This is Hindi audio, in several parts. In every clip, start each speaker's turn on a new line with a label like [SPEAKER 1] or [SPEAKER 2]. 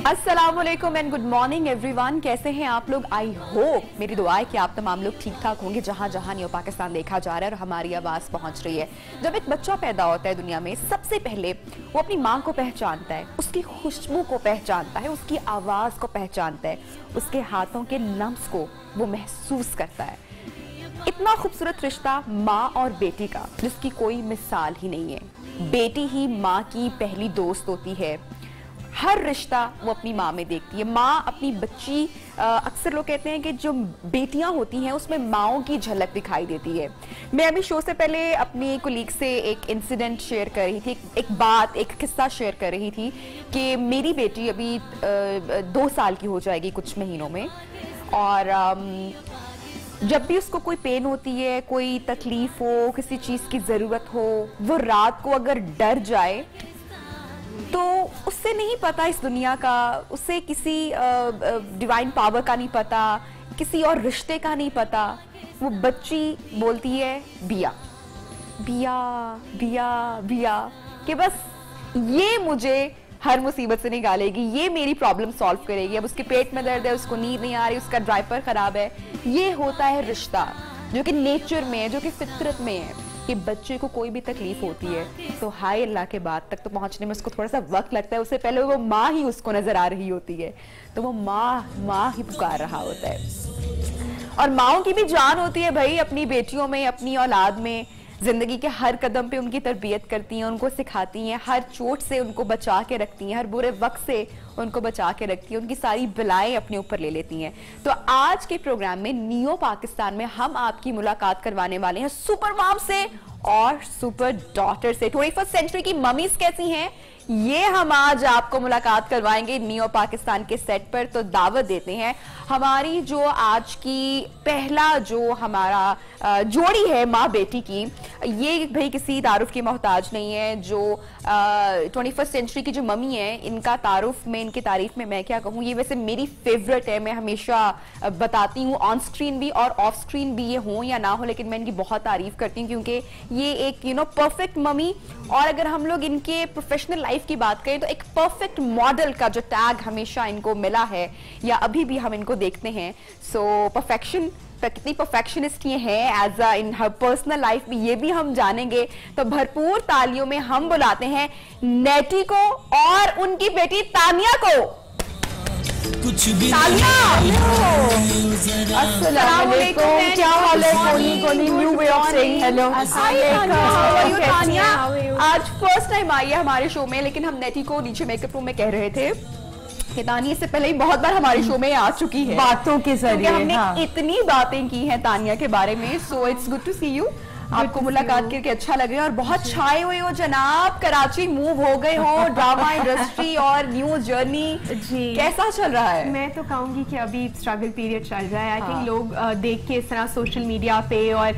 [SPEAKER 1] अस्सलामुअलैकुम एंड गुड मॉर्निंग एवरीवन। कैसे हैं आप लोग? आई होप, मेरी दुआ है कि आप तमाम लोग ठीक ठाक होंगे जहां जहां न्यू पाकिस्तान देखा जा रहा है और हमारी आवाज़ पहुंच रही है। जब एक बच्चा पैदा होता है दुनिया में, सबसे पहले वो अपनी माँ को पहचानता है, उसकी खुशबू को पहचानता है, उसकी आवाज़ को पहचानता है, उसके हाथों के लम्स को वो महसूस करता है। इतना खूबसूरत रिश्ता माँ और बेटी का जिसकी कोई मिसाल ही नहीं है। बेटी ही माँ की पहली दोस्त होती है। हर रिश्ता वो अपनी माँ में देखती है। माँ अपनी बच्ची, अक्सर लोग कहते हैं कि जो बेटियां होती हैं उसमें माँओं की झलक दिखाई देती है। मैं अभी शो से पहले अपनी कोलीग से एक इंसिडेंट शेयर कर रही थी, एक किस्सा शेयर कर रही थी कि मेरी बेटी अभी 2 साल की हो जाएगी कुछ महीनों में, और जब भी उसको कोई पेन होती है, कोई तकलीफ हो, किसी चीज़ की ज़रूरत हो, वो रात को अगर डर जाए तो उससे नहीं पता इस दुनिया का, उससे किसी डिवाइन पावर का नहीं पता, किसी और रिश्ते का नहीं पता। वो बच्ची बोलती है बिया बिया बिया बिया, कि बस ये मुझे हर मुसीबत से निकालेगी, ये मेरी प्रॉब्लम सॉल्व करेगी। अब उसके पेट में दर्द है, उसको नींद नहीं आ रही, उसका ड्राइपर खराब है। ये होता है रिश्ता जो कि नेचर में है, जो कि फितरत में है कि बच्चे को कोई भी तकलीफ होती है तो हाय अल्लाह के बाद तक तो पहुंचने में उसको थोड़ा सा वक्त लगता है। उससे पहले वो माँ ही उसको नजर आ रही होती है, तो वो माँ ही पुकार रहा होता है। और माँओं की भी जान होती है भाई अपनी बेटियों में, अपनी औलाद में। जिंदगी के हर कदम पे उनकी तरबियत करती हैं, उनको सिखाती हैं, हर चोट से उनको बचा के रखती हैं, हर बुरे वक्त से उनको बचा के रखती हैं, उनकी सारी बलाएं अपने ऊपर ले लेती हैं। तो आज के प्रोग्राम में नियो पाकिस्तान में हम आपकी मुलाकात करवाने वाले हैं सुपर मॉम से और सुपर डॉटर से। 21st सेंचुरी की मम्मीज कैसी हैं, ये हम आज आपको मुलाकात करवाएंगे नियो पाकिस्तान के सेट पर। तो दावत देते हैं हमारी जो आज की पहला जो हमारा जोड़ी है माँ बेटी की। ये भाई किसी तारुफ की मोहताज नहीं है। जो 21st सेंचुरी की जो मम्मी है, इनका तारुफ में, इनकी तारीफ में मैं क्या कहूँ, ये वैसे मेरी फेवरेट है। मैं हमेशा बताती हूँ, ऑन स्क्रीन भी और ऑफ स्क्रीन भी, ये हो या ना हो, लेकिन मैं इनकी बहुत तारीफ करती हूँ क्योंकि ये एक परफेक्ट मम्मी। और अगर हम लोग इनके प्रोफेशनल लाइफ की बात करें तो एक परफेक्ट मॉडल का जो टैग हमेशा इनको मिला है या अभी भी हम इनको देखते हैं। सो परफेक्शन, कितनी परफेक्शनिस्ट ये हैं as in her personal life में, ये भी हम जानेंगे। तो भरपूर तालियों में हम बुलाते हैं नेटी को और उनकी बेटी तानिया को।
[SPEAKER 2] कुछ भी
[SPEAKER 1] अस्सलाम वालेकुम, क्या हाल है? कोनी new way of saying hello. Tania आज फर्स्ट टाइम आई है हमारे शो में, लेकिन हम नेटी को नीचे मेकअप रूम में कह रहे थे कि तानिया इससे पहले ही बहुत बार हमारे शो में आ चुकी है
[SPEAKER 3] बातों के जरिए।
[SPEAKER 1] हमने इतनी बातें की हैं तानिया के बारे में। So it's good to see you, आपको मुलाकात करके अच्छा लग रहा है। और बहुत छाए हुए हो जनाब, कराची मूव हो गए हो, ड्रामा इंडस्ट्री और न्यू जर्नी जी कैसा चल रहा है?
[SPEAKER 3] मैं तो कहूँगी कि अभी स्ट्रगल पीरियड चल रहा है। आई थिंक लोग देख के इस तरह सोशल मीडिया पे और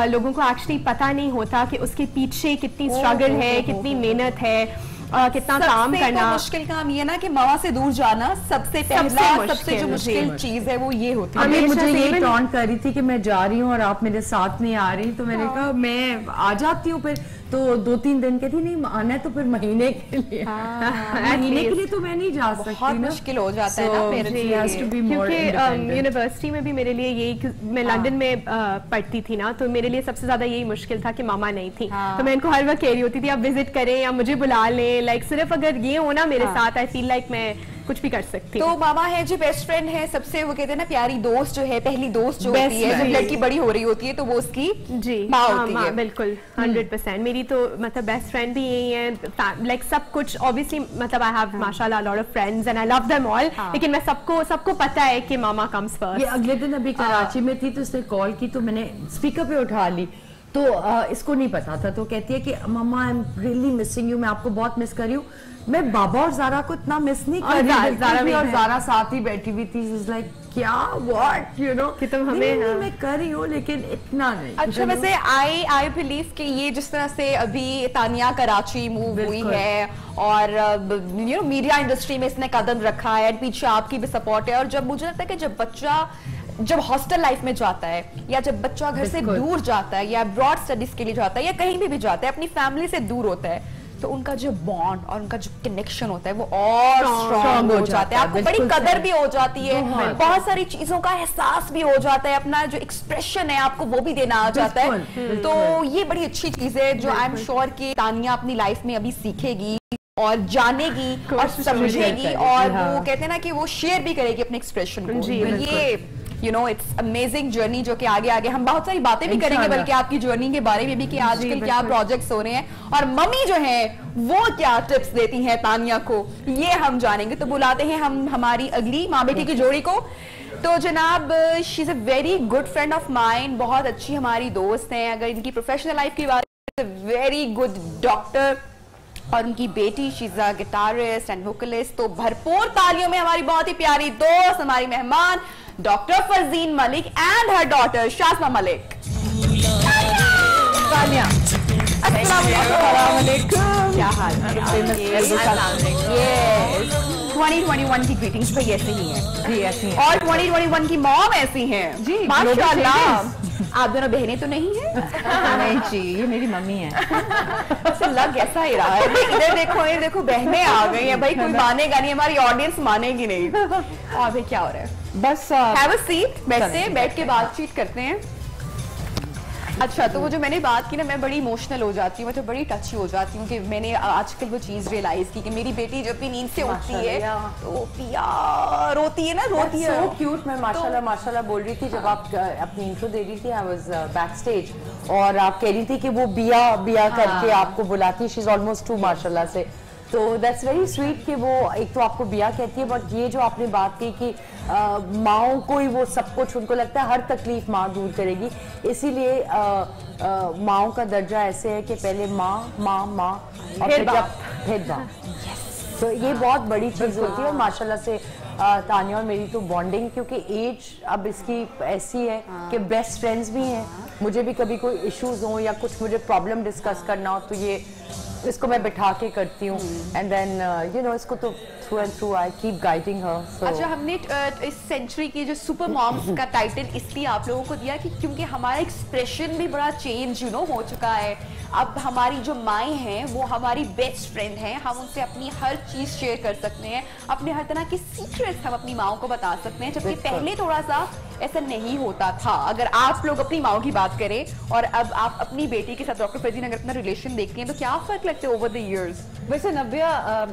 [SPEAKER 3] लोगों को एक्चुअली पता नहीं होता कि उसके पीछे कितनी स्ट्रगल है, कितनी मेहनत है, कितना काम करना।
[SPEAKER 1] मुश्किल काम ये ना कि माँ से दूर जाना सबसे जो मुश्किल चीज है वो ये होती है।
[SPEAKER 4] मुझे ये टॉन्ट कर रही थी कि मैं जा रही हूँ और आप मेरे साथ नहीं आ रही, तो मैंने कहा मैं आ जाती हूँ। फिर तो 2-3 दिन के थी, नहीं आना है तो फिर महीने के लिए महीने के लिए तो मैं नहीं जा सकती,
[SPEAKER 1] बहुत मुश्किल हो जाता है ना फिर।
[SPEAKER 3] क्योंकि यूनिवर्सिटी में भी मेरे लिए यही, मैं लंदन में पढ़ती थी ना, तो मेरे लिए सबसे ज्यादा यही मुश्किल था कि मामा नहीं थी। तो मैं इनको हर वक्त कह रही होती थी आप विजिट करें या मुझे बुला लें। लाइक सिर्फ अगर ये हो ना मेरे साथ, आई फील लाइक मैं कुछ भी कर सकती।
[SPEAKER 1] तो मामा है जो बेस्ट फ्रेंड है, सबसे वो कहते हैं ना प्यारी दोस्त जो है, पहली दोस्त जो होती है, जब लड़की बड़ी हो रही होती है तो वो उसकी
[SPEAKER 3] जी
[SPEAKER 1] माँ होती है।
[SPEAKER 3] बिल्कुल 100%। मेरी तो मतलब बेस्ट फ्रेंड भी यही है, लाइक सब कुछ ऑब्वियसली, मतलब आई हैव माशाल्लाह lot of friends and I love them all, लेकिन मैं सबको पता है कि मामा कम्स फर्स्ट।
[SPEAKER 4] ये अगले दिन अभी कराची में थी तो उसने कॉल की तो मैंने स्पीकर पे उठा ली, तो इसको नहीं पता था, तो कहती है कि मम्मा I am really missing you, मैं आपको बहुत मिस कर रही हूँ। मैं बाबा और ज़ारा को इतना मिस नहीं कर रही, और ज़ारा साथ ही बैठी हुई थी, लाइक क्या व्हाट यू नो
[SPEAKER 3] कि तुम हमें
[SPEAKER 4] नहीं, मैं कर रही हूँ लेकिन इतना नहीं।
[SPEAKER 1] अच्छा वैसे आई बिलीव कि ये जिस तरह से अभी तानिया कराची मूव हुई है और मीडिया इंडस्ट्री में इसने कदम रखा है, पीछे आपकी भी सपोर्ट है। और जब मुझे लगता है कि जब बच्चा जब हॉस्टल लाइफ में जाता है या जब बच्चा घर से दूर जाता है या अब्रॉड स्टडीज के लिए जाता है या कहीं भी जाता है, अपनी फैमिली से दूर होता है, तो तो उनका जो बॉन्ड और उनका जो कनेक्शन होता है वो और स्ट्रॉन्ग हो जाता है, आपको बड़ी कदर भी हो जाती है, बहुत सारी चीजों का एहसास भी हो जाता है, अपना जो एक्सप्रेशन है आपको वो भी देना आ जाता है। तो ये बड़ी अच्छी चीज है जो आई एम श्योर कि तानिया अपनी लाइफ में अभी सीखेगी और जानेगी और समझेगी, और वो कहते हैं ना कि वो शेयर भी करेगी अपने एक्सप्रेशन को। ये you know it's amazing journey जो कि आगे आगे हम बहुत सारी बातें भी करेंगे, बल्कि आपकी जर्नी के बारे में भी कि आजकल क्या प्रोजेक्ट्स हो रहे हैं और मम्मी जो है वो क्या टिप्स देती हैं तानिया को, ये हम जानेंगे। तो बुलाते हैं हम हमारी अगली माँ बेटी की जोड़ी को। तो जनाब she is a very good friend of mine, बहुत अच्छी हमारी दोस्त हैं। अगर इनकी प्रोफेशनल लाइफ की बात करें, वेरी गुड डॉक्टर, और उनकी बेटी she is a guitarist and vocalist. तो भरपूर तालियों में हमारी बहुत ही प्यारी दोस्त, हमारी मेहमान doctor Farzeen Malik and her daughter Shazma Malik. Tania, अस्सलाम वालेकुम, क्या हाल है? 2021 की ग्रीटिंग्स भाई ऐसे ही है जी, ऐसी हैं। और 2021 की मॉम ऐसी हैं जी, माशाल्लाह। आप दोनों बहनें तो नहीं है?
[SPEAKER 4] नहीं जी, ये मेरी मम्मी है।
[SPEAKER 1] तो लग ऐसा ही रहा है। इधर देखो, ये देखो बहनें आ गई हैं भाई, कोई मानेगा नहीं, हमारी ऑडियंस मानेगी नहीं। और भाई क्या हो रहा है? बस हैव अ सीट, बैठते हैं, बैठ के बातचीत करते हैं। अच्छा, तो वो जो मैंने बात की ना, मैं बड़ी इमोशनल हो जाती हूँ, मैं तो बड़ी टची हो जाती हूँ कि मैंने आजकल वो चीज रियलाइज की कि मेरी बेटी जब भी नींद से उठती है तो पिया रोती है ना, रोती है।
[SPEAKER 4] So cute. मैं माशाल्लाह माशाल्लाह बोल रही थी जब आप अपनी इंट्रो दे रही थी, आई वाज बैक स्टेज, और आप कह रही थी कि वो बिया बिया करके आपको बुलाती, शी इज ऑलमोस्ट 2 माशाल्लाह से। तो दैट्स वेरी स्वीट कि वो एक तो आपको बिया कहती है, बट ये जो आपने बात की कि माओं को ही वो सब कुछ, उनको लगता है हर तकलीफ माँ दूर करेगी, इसीलिए माओं का दर्जा ऐसे है कि पहले माँ माँ माँ और फिर बाप। तो ये बहुत बड़ी चीज़ होती है। और माशाल्लाह से तानिया और मेरी तो बॉन्डिंग, क्योंकि एज अब इसकी ऐसी है कि बेस्ट फ्रेंड्स भी हैं। मुझे भी कभी कोई इश्यूज हो या कुछ मुझे प्रॉब्लम डिस्कस करना हो तो ये इसको मैं बिठा के करती हूँ, एंड देन यू नो इसको तो through and through I keep guiding her.
[SPEAKER 1] अच्छा, हमने इस सेंचुरी की जो सुपर मॉम्स का टाइटल इसलिए आप लोगों को दिया कि क्योंकि हमारा एक्सप्रेशन भी बड़ा चेंज यू नो हो चुका है। अब हमारी जो माएँ हैं वो हमारी बेस्ट फ्रेंड हैं, हम उनसे अपनी हर चीज़ शेयर कर सकते हैं, अपने हर तरह की सीक्रेट्स हम अपनी माओं को बता सकते हैं, जबकि पहले थोड़ा सा ऐसा नहीं होता था। अगर आप लोग अपनी माओ की बात करें और अब आप अपनी बेटी के साथ डॉक्टर फरजीन अगर अपना रिलेशन देखती हैं तो क्या फर्क लगता है ओवर द इयर्स?
[SPEAKER 5] वैसे Navya,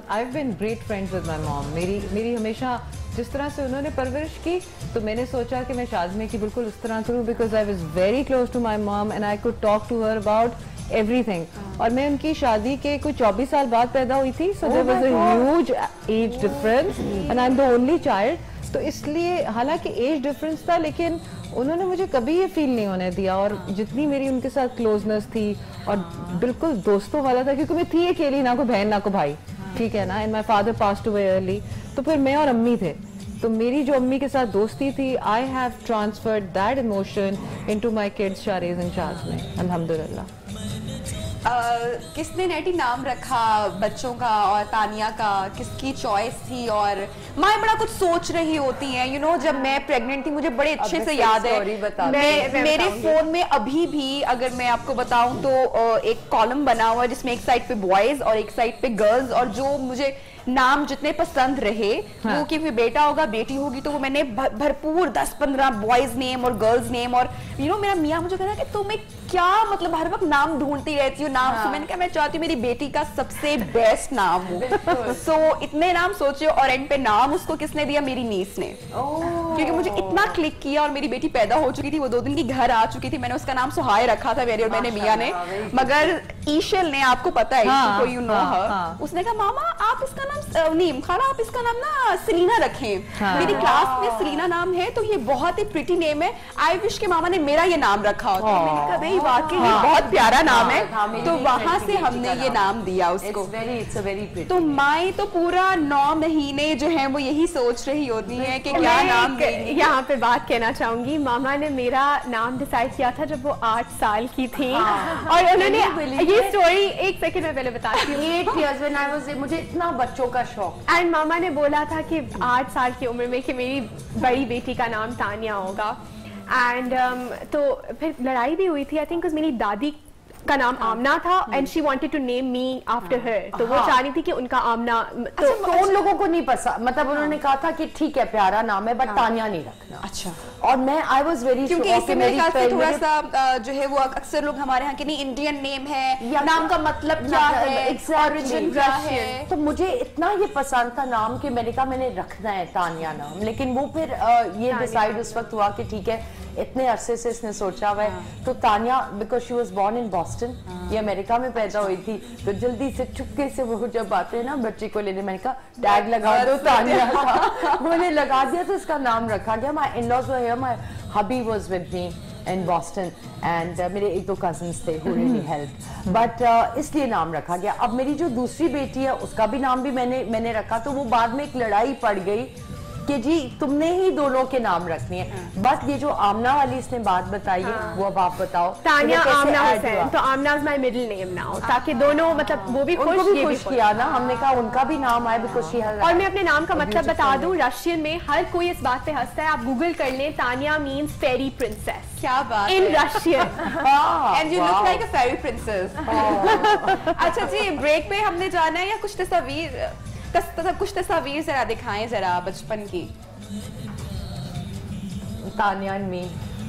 [SPEAKER 5] I have been great friends with my mom. मेरी हमेशा जिस तरह से उन्होंने परवरिश की, तो मैंने सोचा कि मैं शाज़मा की बिल्कुल उस तरह करूँ, because I was very close to my mom and I could talk to her about everything. और मैं उनकी शादी के कुछ 24 साल बाद पैदा हुई थी, so there was a huge age difference and I am the only child. तो इसलिए हालांकि एज डिफरेंस था, लेकिन उन्होंने मुझे कभी ये फील नहीं होने दिया, और जितनी मेरी उनके साथ क्लोजनेस थी और बिल्कुल दोस्तों वाला था, क्योंकि मैं थी अकेली, ना को बहन ना को भाई, ठीक है ना, and my father passed away early, तो फिर मैं और अम्मी थे। तो मेरी जो अम्मी के साथ दोस्ती थी, I have transferred that emotion into my kids Shariz and Shaz में, अल्हम्दुलिल्लाह।
[SPEAKER 1] किसने नेटी नाम रखा बच्चों का और तानिया का, किसकी चॉइस थी? और माँ बड़ा कुछ सोच रही होती हैं, यू नो जब मैं प्रेग्नेंट थी मुझे बड़े अच्छे से याद है, मेरे फोन में अभी भी अगर मैं आपको बताऊं तो एक कॉलम बना हुआ है जिसमें एक साइड पे बॉयज और एक साइड पे गर्ल्स, और जो मुझे नाम जितने पसंद रहे वो कि बेटा होगा बेटी होगी तो वो मैंने भरपूर 10-15 बॉयज नेम और गर्ल्स नेम, और यू नो मेरा मियाँ मुझे कहता कि तुम्हें क्या मतलब हर वक्त नाम ढूंढती रहती हो नाम। तो मैंने कहा मैं चाहती हूँ मेरी बेटी का सबसे बेस्ट नाम हो। सो इतने नाम सोचे और एंड पे नाम उसको किसने दिया? मेरी नीस ने, क्योंकि मुझे इतना क्लिक किया और मेरी बेटी पैदा हो चुकी थी, वो 2 दिन की घर आ चुकी थी, मैंने उसका नाम सुहाय रखा था मेरे और मैंने मियाँ ने, मगर ईशल ने, आपको पता है यू नो हर, उसने कहा मामा आप इसका नाम नहीं खाना, आप इसका नाम ना सलीना रखें। मेरी क्लास में सलीना नाम है तो ये बहुत ही प्रिटी नेम है, आई विश के मामा ने मेरा ये नाम रखा होता। मैंने कहा भाई वाकई ये बहुत प्यारा नाम है, तो वहां से हमने ये नाम दिया उसको। तो माई तो पूरा 9 महीने जो है वो यही सोच रही होती है कि क्या नाम देंगे।
[SPEAKER 3] यहाँ पे बात कहना चाहूंगी, मामा ने मेरा नाम डिसाइड किया था जब वो 8 साल की थी, और उन्होंने ये स्टोरी एक सेकंड में पहले बताती हूँ।
[SPEAKER 4] 8 years when I was, मुझे इतना बच्चों का शौक,
[SPEAKER 3] एंड मामा ने बोला था कि 8 साल की उम्र में कि मेरी बड़ी बेटी का नाम तानिया होगा। एंड तो फिर लड़ाई भी हुई थी, आई थिंक मेरी दादी का नाम आमना था and she wanted to name me after her, तो वो चाह रही थी कि उनका आमना
[SPEAKER 4] तो उन लोगों को नहीं पसंद, मतलब उन्होंने कहा था कि ठीक है प्यारा नाम है बट तानिया नहीं रखना।
[SPEAKER 1] अच्छा।
[SPEAKER 4] और मैं आई वाज वेरी
[SPEAKER 1] क्योंकि इससे मेरे ख्याल से थोड़ा सा जो है वो अक्सर लोग हमारे यहाँ के नहीं इंडियन नेम है, नाम का मतलब क्या है, ऑरिजिन क्या है,
[SPEAKER 4] तो मुझे इतना ये पसंद था नाम कि मैंने कहा मैंने रखना है तानिया नाम। लेकिन वो फिर ये डिसाइड उस वक्त हुआ कि ठीक है इतने अरसे से इसने सोचा हुआ है तो Tania, because she was born in Boston, ये अमेरिका में पैदा हुई थी, तो जल्दी से चुपके से वो जब आते हैं ना बच्चे को लेने, मैंने कहा टैग लगा दो तानिया का, मैंने लगा दिया तो इसका नाम रखा गया। My in-laws were here, my hubby was with me in Boston and मेरे एक दो cousins थे who really helped, but इसलिए नाम रखा गया। अब मेरी जो दूसरी बेटी है उसका भी नाम भी मैंने रखा, तो वो बाद में एक लड़ाई पड़ गई कि जी तुमने ही दोनों के नाम रखनी है। बस ये जो आमना वाली इसने बात बताई है वो अब आप बताओ।
[SPEAKER 3] तानिया आमना हुसैन, तो Amna is my middle name now, ताकि दोनों मतलब वो भी खुश, ये भी
[SPEAKER 4] किया ना, हमने कहा उनका भी नाम आए बिकॉज़ शी हैज।
[SPEAKER 3] और मैं अपने नाम का मतलब बता दूं, रशियन में हर कोई इस बात पे हंसता है, आप गूगल कर लें, तानिया मींस फेरी प्रिंसेस।
[SPEAKER 1] क्या बात
[SPEAKER 3] in Russian,
[SPEAKER 1] and you look like a fairy princess. अच्छा जी, ब्रेक पे हमने जाना है या कुछ कुछ तस्वीर जरा दिखाएं जरा बचपन की।
[SPEAKER 4] तानिया एंड मी,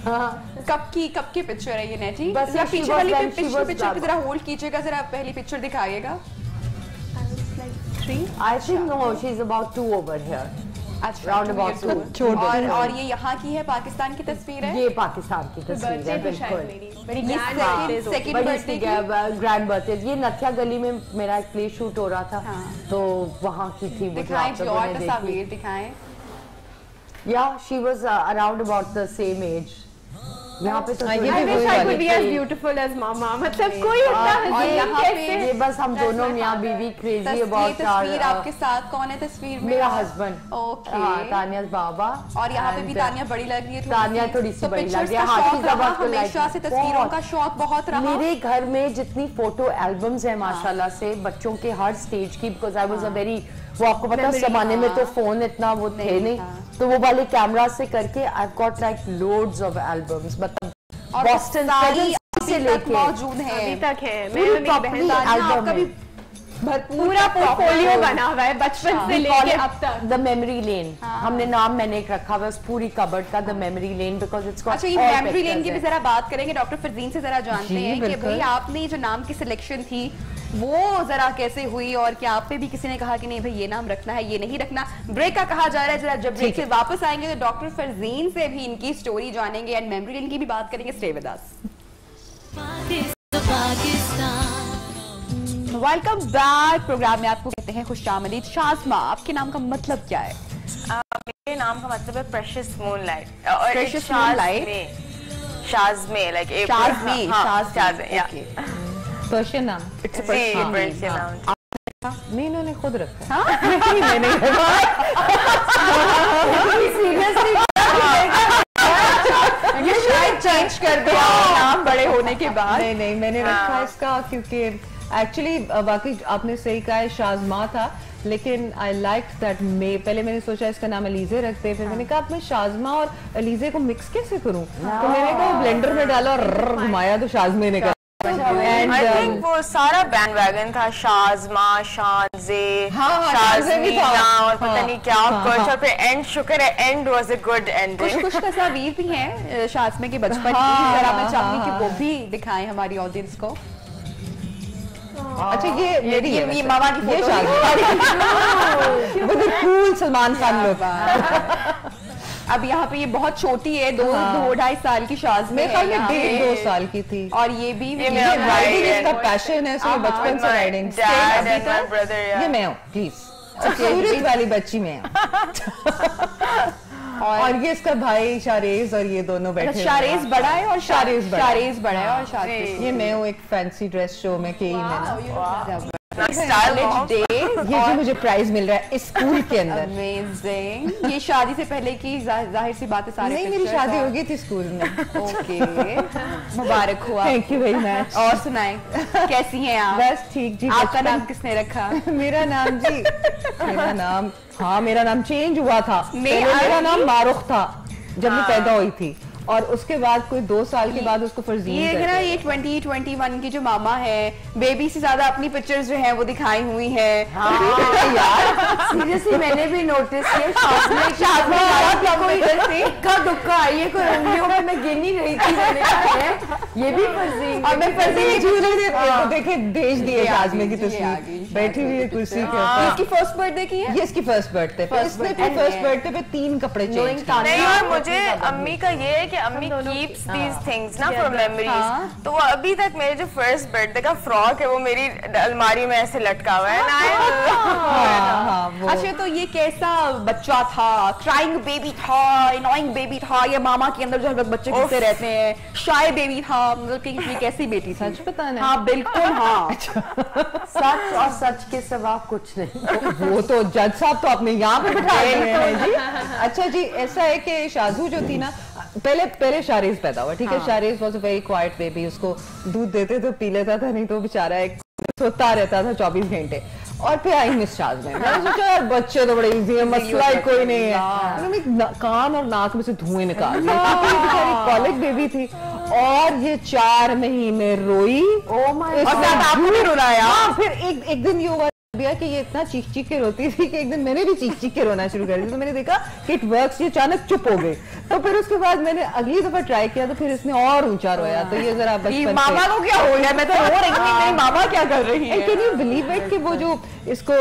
[SPEAKER 1] कब की पिक्चर है ये नेटी?
[SPEAKER 4] बस
[SPEAKER 1] जरा
[SPEAKER 4] she
[SPEAKER 1] पीछे
[SPEAKER 4] was
[SPEAKER 1] वाली
[SPEAKER 4] when she was
[SPEAKER 1] पिक्चर जरा होल्ड कीजिएगा, जरा पहली picture दिखाइएगा।
[SPEAKER 4] I think no, she's about 2 over here. Round about 2.
[SPEAKER 1] और ये यहाँ की है, पाकिस्तान की तस्वीर है।
[SPEAKER 4] ये पाकिस्तान की तस्वीर है बिल्कुल।
[SPEAKER 1] सेकंड बर्थडे
[SPEAKER 4] ग्रैंड बर्थडे, ये नथिया गली में मेरा एक प्ले शूट हो रहा था, तो वहाँ की थी।
[SPEAKER 1] दिखाएं जी और तस्वीर दिखाएं।
[SPEAKER 4] Yeah, she was around about the same age. यहाँ पे तो
[SPEAKER 3] I wish I could be as beautiful as mama, मतलब कोई इतना
[SPEAKER 1] यहाँ पे
[SPEAKER 4] ये बस हम दोनों मियाँ बीवी क्रेजी अबाउट
[SPEAKER 1] तस्वीर। आपके साथ कौन है तस्वीर में?
[SPEAKER 4] मेरा हस्बैंड।
[SPEAKER 1] ओके।
[SPEAKER 4] तानिया बाबा।
[SPEAKER 1] और यहाँ पे भी तानिया बड़ी लग रही है।
[SPEAKER 4] तानिया थोड़ी सी बड़ी लग रही है।
[SPEAKER 1] हमेशा से तस्वीरों का शौक बहुत रहा।
[SPEAKER 4] मेरे घर में जितनी फोटो एल्बम्स है माशाल्लाह से बच्चों के हर स्टेज की, because I was a very, वो आपको पता है जमाने में तो फोन इतना वो थे नहीं, तो वो वाले कैमरा से करके I got like loads of albums, मतलब बॉस्टन से लेके
[SPEAKER 1] मौजूद है,
[SPEAKER 3] अभी तक है।
[SPEAKER 4] पूरी प्रॉपर्टी एल्बम में
[SPEAKER 3] पूरा पोर्टफोलियो बना हुआ है बचपन से लेके अब तक।
[SPEAKER 4] द मेमोरी लेन, हमने नाम मैंने एक रखा हुआ है उस पूरी कबर्ड का, the memory lane, because it's got.
[SPEAKER 1] अच्छा, ये मेमोरी लेन की भी जरा बात करेंगे, डॉक्टर फरजीन से जरा जानते हैं कि भाई आपने जो नाम की सिलेक्शन थी वो जरा कैसे हुई, और क्या आप पे भी किसी ने कहा कि नहीं भाई ये नाम रखना है, ये नहीं रखना? ब्रेक का कहा जा रहा है, जरा जब ब्रेक से वापस आएंगे तो डॉक्टर फरजीन से भी इनकी स्टोरी जानेंगे एंड मेमोरी लेन की भी बात करेंगे। Stay with us. Welcome back. Program में आपको कहते हैं खुशामदीद। शाज़मा, आपके नाम का मतलब क्या है?
[SPEAKER 6] मेरे नाम का मतलब है precious moonlight.
[SPEAKER 1] Precious moonlight,
[SPEAKER 6] Shazme, like
[SPEAKER 1] Shazme,
[SPEAKER 6] Shazme,
[SPEAKER 5] Persian नाम।
[SPEAKER 6] इट्स अ पर्शियन नाम।
[SPEAKER 5] नहीं, इन्होंने खुद रखा।
[SPEAKER 1] ये शायद चेंज कर दिया नाम बड़े होने के बाद।
[SPEAKER 5] नहीं, मैंने रखा इसका क्योंकि एक्चुअली बाकी आपने सही कहा है, शाज़मा था, लेकिन आई लाइक दैट मे। पहले मैंने सोचा इसका नाम अलीजे रखते, फिर मैंने कहा अब मैं शाज़मा और अलीजे को मिक्स कैसे करूं, तो मैंने कहा ब्लेंडर में डाला और घुमाया तो शाज़मे ने कहा।
[SPEAKER 6] आई थिंक वो सारा बैंड वैगन था, शाज़मा, शाज़े, शाज़मीना और पता नहीं क्या कुछ, और फिर एंड, शुक्र है and was a good ending.
[SPEAKER 1] कुछ तस्वीर भी हैं शाज़मे के बचपन की, जरा मैं चाहूंगी कि वो भी दिखाएं हमारी ऑडियंस को।
[SPEAKER 5] अच्छा, ये मेरी
[SPEAKER 1] ये मामा की फोटो
[SPEAKER 5] है, कूल सलमान खान लोग।
[SPEAKER 1] अब यहाँ पे ये बहुत छोटी है, 2-2.5 साल की शाज़मे है,
[SPEAKER 5] 1.5-2 साल की थी,
[SPEAKER 1] और ये भी
[SPEAKER 5] राइडिंग इसका पैशन है, इसलिए बचपन से राइडिंग। ये मैं हूँ, प्लीज, सूरत वाली बच्ची मैं हूँ। और ये इसका भाई शारेज, और ये दोनों बैठे।
[SPEAKER 1] शारेज बड़ा है और शारेज बड़ा है और शारेज।
[SPEAKER 5] ये मैं हूँ एक फैंसी ड्रेस शो में के में
[SPEAKER 6] ये
[SPEAKER 5] जो मुझे प्राइज मिल रहा है स्कूल के अंदर।
[SPEAKER 1] अमेजिंग। ये शादी से पहले की जाहिर सी बात है सारे।
[SPEAKER 5] नहीं, मेरी शादी हो गई थी स्कूल में।
[SPEAKER 1] ओके, मुबारक हुआ।
[SPEAKER 5] Thank you very much.
[SPEAKER 1] और सुनाएं, कैसी हैं आप?
[SPEAKER 5] बस ठीक जी।
[SPEAKER 1] आपका नाम किसने रखा?
[SPEAKER 5] मेरा नाम जी, मेरा नाम चेंज हुआ था। मेरा नाम मारुख था जब मैं पैदा हुई थी, और उसके बाद कोई 2 साल के बाद उसको फरजीन
[SPEAKER 1] ये
[SPEAKER 5] करते हैं।
[SPEAKER 1] ये 2021 की जो मामा है, बेबी से ज्यादा अपनी पिक्चर्स जो है वो दिखाई हुई है।
[SPEAKER 4] यार सीरियसली मैंने भी नोटिस किया इक्का दुक्का ये कोई उंगलियों में मैं गिन ही रही थी, मैंने कहा है ये भी फर्जी
[SPEAKER 5] और मैं फर्जी तो देखे भेज दिए शाज़मी की तस्वीर बैठी हुई है कुर्सी के ऊपर।
[SPEAKER 1] इसकी फर्स्ट बर्थडे की है।
[SPEAKER 5] ये इसकी फर्स्ट बर्थडे पे, इसने अपनी फर्स्ट बर्थडे पे 3 कपड़े चेंज किए।
[SPEAKER 6] नहीं, और मुझे अम्मी का ये है कि अम्मी कीप्स दीज थिंग्स ना फॉर मेमोरीज। तो वो अभी तक मेरे जो फर्स्ट बर्थडे का फ्रॉक है वो मेरी अलमारी में ऐसे लटका हुआ है।
[SPEAKER 1] अच्छा, तो ये कैसा बच्चा था? क्राइंग बेबी था, एनोइंग बेबी था, या मामा के अंदर जो हर वक्त बच्चे घुसते रहते हैं, शाय बेबी था? मतलब कि ये कैसी बेटी थी?
[SPEAKER 5] सच पता नहीं।
[SPEAKER 1] हाँ बिल्कुल, हाँ।
[SPEAKER 4] सच और सच के सिवा कुछ नहीं।
[SPEAKER 5] वो तो जज साहब तो आपने यहाँ पे बिठाए हुए हैं जी। अच्छा जी, ऐसा है कि शाजू जो थी ना, पहले शारीज पैदा हुआ, ठीक है। Shariz was a very quiet baby, उसको दूध देते तो पी लेता था, नहीं तो बेचारा एक सोता रहता था 24 घंटे। और फिर आई मिस शाज़ में, मैंने सोचा यार बच्चे तो बड़े इजी है, मसला ही कोई नहीं है। मैंने कान और नाक में से धुएं निकाल दिए, बेचारी कॉलेज बेबी थी और ये 4 महीने रोई।
[SPEAKER 4] ओ माय
[SPEAKER 1] और साथ आपको भी रुलाया।
[SPEAKER 5] फिर एक दिन ये हुआ कि ये इतना चीख चीख के रोती थी कि एक दिन मैंने भी चीख चीख के रोना शुरू कर दिया। तो मैंने देखा कि इट वर्क्स, ये अचानक चुप हो गई। तो फिर उसके बाद मैंने अगली दफा ट्राई किया तो फिर इसने और ऊंचा रोया। तो ये जरा बचपन
[SPEAKER 1] मामा को क्या हो गया? मैं तो रो रही थी, मेरी मामा क्या कर रही है?
[SPEAKER 5] कैन यू बिलीव इट कि वो जो इसको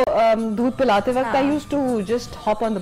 [SPEAKER 5] दूध पिलाते वक्त I used to just hop on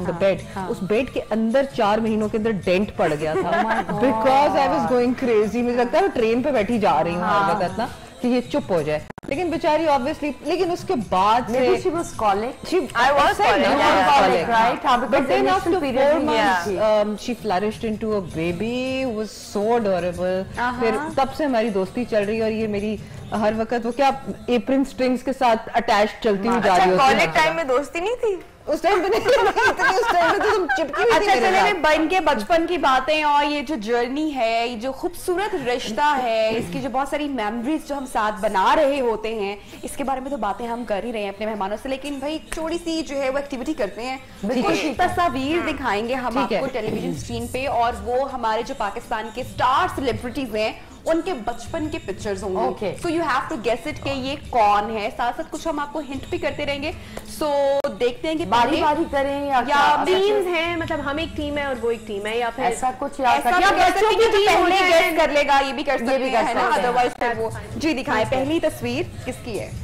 [SPEAKER 5] the bed. उस बेड के अंदर 4 महीनों के अंदर डेंट पड़ गया था, because I was going crazy. मुझे लगता है ट्रेन पे बैठी जा रही हूँ हर वक्त ना कि ये चुप हो जाए। लेकिन बेचारी ऑब्वियसली, लेकिन उसके बाद से
[SPEAKER 4] she was college.
[SPEAKER 6] I was college,
[SPEAKER 4] right?
[SPEAKER 5] But then after 4
[SPEAKER 4] period
[SPEAKER 5] months, she flourished into a baby, was so adorable. फिर तब से हमारी दोस्ती चल रही है और ये मेरी हर वक्त वो क्या एप्रिन स्ट्रिंग्स के साथ अटैच चलती हुई जा रही होती है।
[SPEAKER 6] कॉलेज टाइम में दोस्ती नहीं थी
[SPEAKER 5] उस टाइम पे नहीं, उस टाइम पे तो तुम चिपकी हुई थी
[SPEAKER 1] अच्छा,
[SPEAKER 5] मेरे
[SPEAKER 1] चलिए
[SPEAKER 5] साथ।
[SPEAKER 1] मैं बन के बचपन की बातें और ये जो जर्नी है, ये जो खूबसूरत रिश्ता है, इसकी जो बहुत सारी मेमोरीज जो हम साथ बना रहे होते हैं, इसके बारे में तो बातें हम कर ही रहे हैं अपने मेहमानों से। लेकिन भाई थोड़ी सी जो है वो एक्टिविटी करते हैं, कुछ तस्वीर दिखाएंगे हम आपको टेलीविजन स्क्रीन पे, और वो हमारे जो पाकिस्तान के स्टार सेलिब्रिटीज हैं उनके बचपन के पिक्चर्स होंगे। So you have to guess it कि ये कौन है। साथ साथ कुछ हम आपको हिंट भी करते रहेंगे। सो देखते हैं कि
[SPEAKER 4] बारी बारी करें या
[SPEAKER 3] टीम्स हैं, मतलब हम एक टीम है और वो एक टीम है, या फिर
[SPEAKER 4] ऐसा कुछ
[SPEAKER 1] बच्चों की टीम पहले गेस कर लेगा, ये भी कर सकते
[SPEAKER 4] भी कर
[SPEAKER 1] हैं ना,
[SPEAKER 4] सकते हैं।
[SPEAKER 1] अदरवाइज फिर वो जी दिखाएं। पहली तस्वीर किसकी है?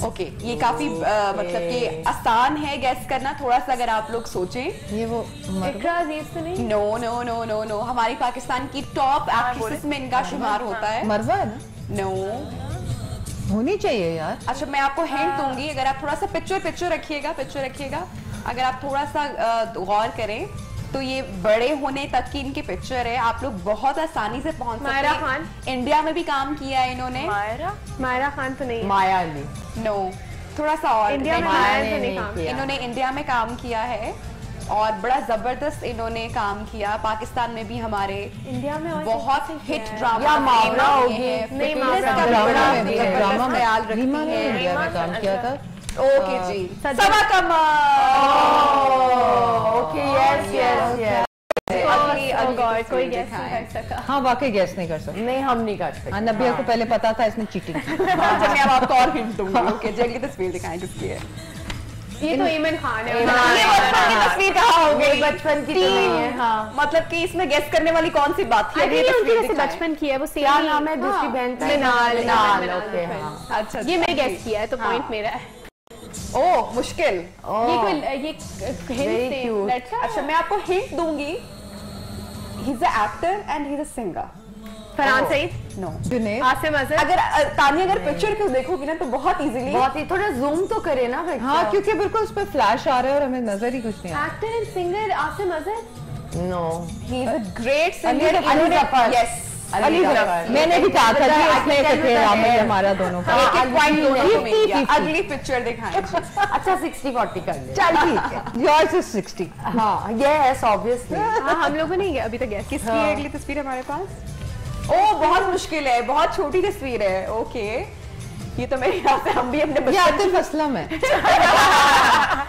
[SPEAKER 1] ओके, ये काफी मतलब कि आसान है गैस करना थोड़ा सा, अगर आप लोग सोचें।
[SPEAKER 5] ये वो
[SPEAKER 3] इकरा अजीज तो नहीं?
[SPEAKER 1] No no no no no, हमारी पाकिस्तान की टॉप एक्ट्रेसेस में इनका शुमार होता है।
[SPEAKER 5] मरवा है ना,
[SPEAKER 1] नो,
[SPEAKER 5] होनी चाहिए यार।
[SPEAKER 1] अच्छा मैं आपको हिंट दूंगी, अगर आप थोड़ा सा पिक्चर रखिएगा, अगर आप थोड़ा सा गौर करें तो ये बड़े होने तक की इनकी पिक्चर है, आप लोग बहुत आसानी से पहुंच सकते हैं।
[SPEAKER 3] मायरा खान?
[SPEAKER 1] इंडिया में भी काम किया है इन्होंने।
[SPEAKER 3] मायरा खान तो नहीं,
[SPEAKER 4] माया अली।
[SPEAKER 1] नो, थोड़ा सा और
[SPEAKER 3] इंडिया में माया तो नहीं काम किया।
[SPEAKER 1] इन्होंने इंडिया में काम किया है और बड़ा जबरदस्त इन्होंने काम किया। पाकिस्तान में भी हमारे
[SPEAKER 3] इंडिया में और
[SPEAKER 1] बहुत हिट ड्रामा
[SPEAKER 4] या मावरा होगी।
[SPEAKER 3] नहीं,
[SPEAKER 5] ड्रामा में भी
[SPEAKER 1] ख्याल रखती
[SPEAKER 5] रीमा ने
[SPEAKER 1] है।
[SPEAKER 5] इंडिया में काम किया था।
[SPEAKER 1] ओके जी, सवा कमर।
[SPEAKER 4] Okay, yes yes yes.
[SPEAKER 3] कोई गेस नहीं कर सका।
[SPEAKER 5] हाँ वाकई गैस नहीं कर सकते।
[SPEAKER 4] नहीं, हम नहीं कर सकते।
[SPEAKER 5] नबिया को पहले पता था इसने चीटिंग की।
[SPEAKER 1] अच्छा मैं अब आपको और हिंट दूंगी। ओके, जल्दी तस्वीर दिखाएं किसकी है।
[SPEAKER 3] ये तो ईमन खान है।
[SPEAKER 1] ये बचपन की तस्वीर कहाँ हो गई?
[SPEAKER 4] बचपन की तो नहीं है। हाँ,
[SPEAKER 1] मतलब कि इसमें गेस करने वाली कौन सी बात थी?
[SPEAKER 3] अभी उनकी जैसे बचपन की है, वो सेम
[SPEAKER 4] क्या नाम है दूसरी बहन का?
[SPEAKER 3] मिनाल।
[SPEAKER 4] ओके, हाँ।
[SPEAKER 1] अच्छा,
[SPEAKER 3] ये मैं गेस किया है तो पॉइंट मेरा है।
[SPEAKER 1] ओह मुश्किल।
[SPEAKER 3] ये कोई ये हिंट से लड़का।
[SPEAKER 1] अच्छा मैं आपको हिंट दूंगी, he is a actor and he is a singer.
[SPEAKER 3] Farhan Saeed?
[SPEAKER 1] No.
[SPEAKER 5] Junaid?
[SPEAKER 3] Asim Azhar?
[SPEAKER 1] अगर तानिया अगर पिक्चर को देखोगी ना तो बहुत इजीली,
[SPEAKER 4] बहुत ही थोड़ा जूम तो करे ना बच्चा।
[SPEAKER 5] हाँ क्योंकि बिल्कुल उस पे फ्लैश आ रहा है और हमें नजर ही कुछ नहीं आ रहा।
[SPEAKER 3] Actor and singer Asim Azhar?
[SPEAKER 4] No,
[SPEAKER 1] he is a great singer.
[SPEAKER 4] Ali Zafar.
[SPEAKER 1] Yes,
[SPEAKER 5] Ali Zafar. मैंने भी कहा था कि इसमें कथे राम है हमारा दोनों का।
[SPEAKER 1] एक एक पॉइंट दोनों को मिल गया।
[SPEAKER 5] 50-50।
[SPEAKER 1] अगली पिक्चर दिखाएं।
[SPEAKER 4] अच्छा 60-40 कर ले।
[SPEAKER 5] चल ठीक है, योर्स इज 60।
[SPEAKER 4] हाँ, यस ऑब्वियसली।
[SPEAKER 3] हाँ, हम लोगों ने अभी तक गेस
[SPEAKER 1] किसकी है अगली तस्वीर हमारे पास? ओह बहुत मुश्किल है, बहुत छोटी तस्वीर है। ओके, ये तो मेरे ख्याल से हम भी अपने
[SPEAKER 5] ये आतिफ असलम है।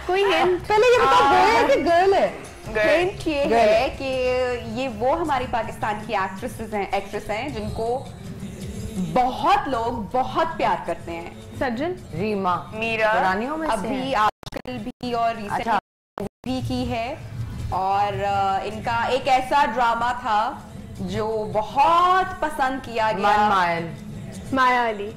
[SPEAKER 3] कोई हिंट?
[SPEAKER 5] पहले ये बताओ बॉय है कि गर्ल है?
[SPEAKER 1] हिंट ये है कि ये वो हमारी पाकिस्तान की एक्ट्रेस हैं जिनको बहुत लोग बहुत प्यार करते हैं।
[SPEAKER 3] सज्जन,
[SPEAKER 5] रीमा,
[SPEAKER 6] मीरा,
[SPEAKER 5] पुरानियों में से
[SPEAKER 1] अभी आजकल भी और रिसेंटली भी की है। और इनका एक ऐसा ड्रामा था जो बहुत पसंद किया गया।
[SPEAKER 3] माया अली,